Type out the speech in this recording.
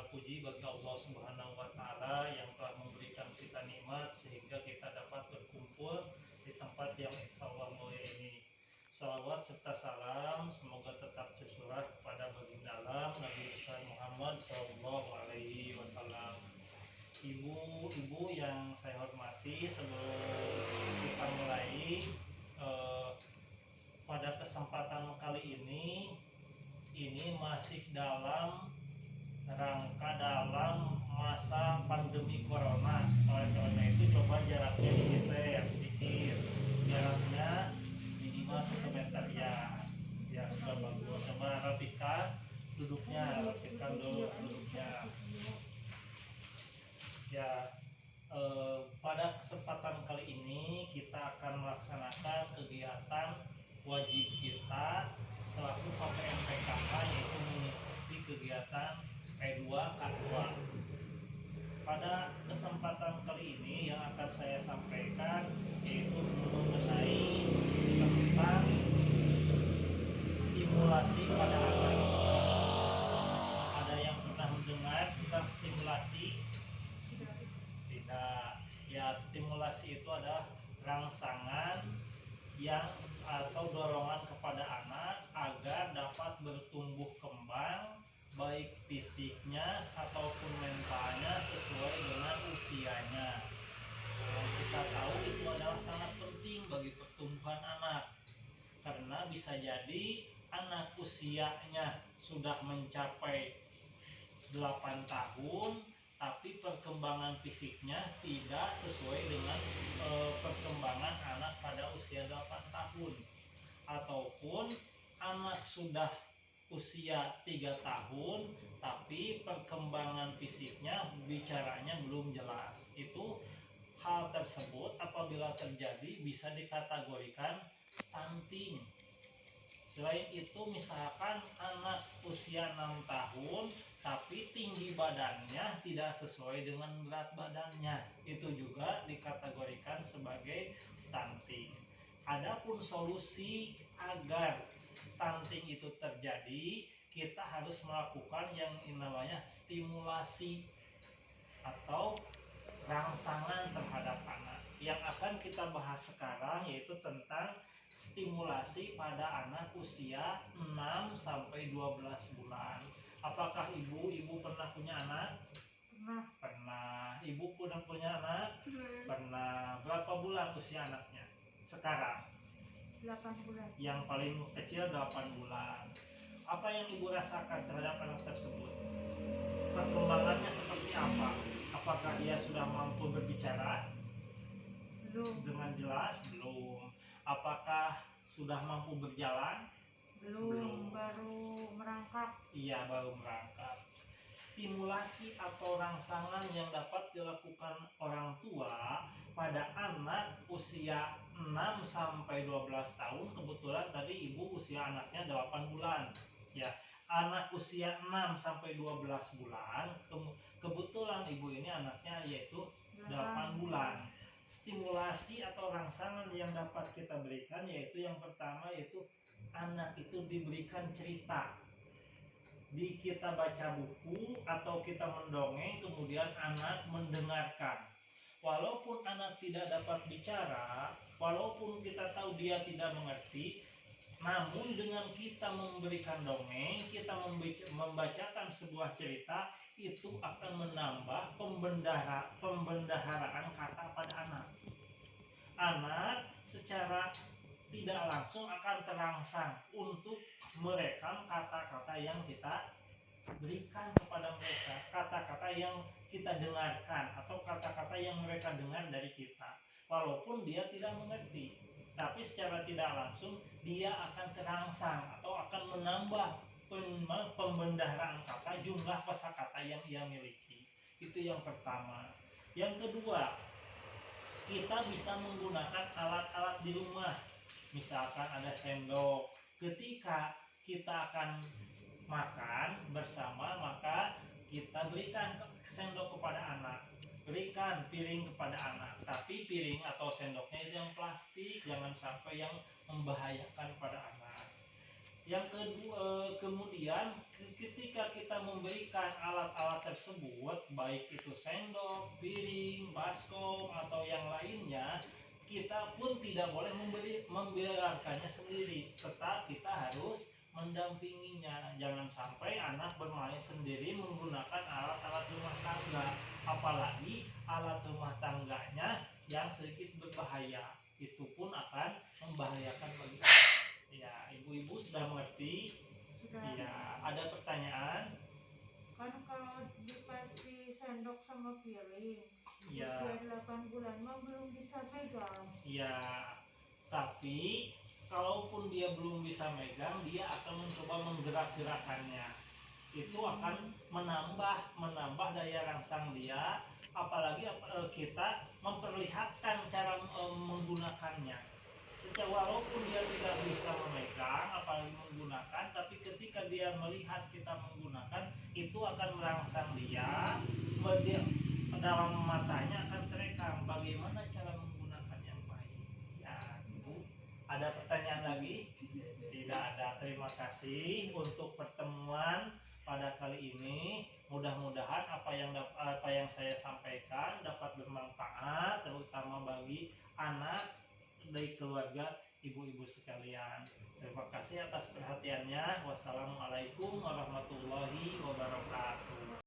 puji bagi Allah Subhanahu wa taala yang telah memberikan kita nikmat sehingga kita dapat berkumpul di tempat yang insya Allah mulia ini. Salawat serta salam semoga tetap tercurah kepada baginda alam Nabi besar Muhammad Shallallahu Alaihi Wasallam. Ibu-ibu yang saya hormati, sebelum kita mulai pada kesempatan kali ini masih dalam rangka dalam masa pandemi corona. Oleh karena itu coba jaraknya digeser sedikit, jaraknya minimal 1 meter ya sudah bagus. Coba rapikan duduknya ya. Pada kesempatan kali ini kita akan melaksanakan kegiatan wajib kita selaku KPMPKK, yaitu mengikuti kegiatan P2 K2. Pada kesempatan kali ini yang akan saya sampaikan yaitu mengenai tentang stimulasi pada anak. Ada yang pernah mendengar tentang stimulasi? Tidak. Ya, stimulasi itu adalah rangsangan yang atau dorongan kepada anak agar dapat bertumbuh kembang baik fisiknya ataupun mentalnya sesuai dengan usianya. Yang kita tahu itu adalah sangat penting bagi pertumbuhan anak, karena bisa jadi anak usianya sudah mencapai 8 tahun tapi perkembangan fisiknya tidak sesuai dengan perkembangan anak pada usia 8 tahun, ataupun anak sudah usia 3 tahun tapi perkembangan fisiknya bicaranya belum jelas. Itu hal tersebut apabila terjadi bisa dikategorikan stunting. Selain itu, misalkan anak usia 6 tahun tapi tinggi badannya tidak sesuai dengan berat badannya, itu juga dikategorikan sebagai stunting. Adapun solusi agar stunting itu terjadi, kita harus melakukan yang namanya stimulasi atau rangsangan terhadap anak. Yang akan kita bahas sekarang yaitu tentang stimulasi pada anak usia 6 sampai 12 bulan. Apakah ibu pernah punya anak? Pernah. Ibu pernah punya anak? Pernah. Berapa bulan usia anaknya sekarang? 8 bulan. Yang paling kecil 8 bulan. Apa yang ibu rasakan terhadap anak tersebut? Perkembangannya seperti apa? Apakah dia sudah mampu berbicara? Belum. Dengan jelas? Belum. Apakah sudah mampu berjalan? Belum. Baru merangkak. Iya, baru merangkak. Stimulasi atau rangsangan yang dapat dilakukan orang tua pada anak usia 6 sampai 12 tahun, kebetulan tadi ibu usia anaknya 8 bulan. Ya, anak usia 6 sampai 12 bulan, kebetulan ibu ini anaknya yaitu 8 bulan. Stimulasi atau rangsangan yang dapat kita berikan yaitu yang pertama yaitu anak itu diberikan cerita. Kita baca buku atau kita mendongeng, kemudian anak mendengarkan. Walaupun anak tidak dapat bicara, walaupun kita tahu dia tidak mengerti, namun dengan kita memberikan dongeng, kita membacakan sebuah cerita, itu akan menambah pembendaharaan kata pada anak. Anak secara tidak langsung akan terangsang untuk merekam kata-kata yang kita berikan kepada mereka, kata-kata yang kita dengarkan atau kata-kata yang mereka dengar dari kita. Walaupun dia tidak mengerti, tapi secara tidak langsung dia akan terangsang atau akan menambah pembendaharaan kata, jumlah kosakata yang ia miliki. Itu yang pertama. Yang kedua, kita bisa menggunakan alat-alat di rumah. Misalkan ada sendok. Ketika kita akan makan bersama, maka kita berikan sendok kepada anak, berikan piring kepada anak. Tapi piring atau sendoknya itu yang plastik, jangan sampai yang membahayakan pada anak. Yang kedua, kemudian ketika kita memberikan alat-alat tersebut, baik itu sendok, piring, baskom atau yang lainnya, kita pun tidak boleh membiarkannya sendiri. Tetap kita harus mendampinginya. Jangan sampai anak bermain sendiri menggunakan alat-alat rumah tangga, apalagi alat rumah tangganya yang sedikit berbahaya. Itu pun akan membahayakan bagi anak. Ya, ibu-ibu sudah mengerti? Sudah. Ya, ada pertanyaan? Kan kalau dikasih sendok sama piring, Ya, usia 8 bulan mah belum bisa pegang. ya. Tapi kalaupun dia belum bisa megang, dia akan mencoba menggerak-gerakannya. Itu akan menambah daya rangsang dia, apalagi kita memperlihatkan cara menggunakannya. Walaupun dia tidak bisa memegang apalagi menggunakan, tapi ketika dia melihat kita menggunakan, itu akan merangsang dia dalam matanya akan terekam bagaimana cara menggunakan yang baik. Ya, itu. Ada pertanyaan lagi? Tidak ada. Terima kasih untuk pertemuan pada kali ini. Mudah-mudahan apa yang saya sampaikan dapat bermanfaat, terutama bagi anak dari keluarga ibu-ibu sekalian. Terima kasih atas perhatiannya. Wassalamualaikum warahmatullahi wabarakatuh.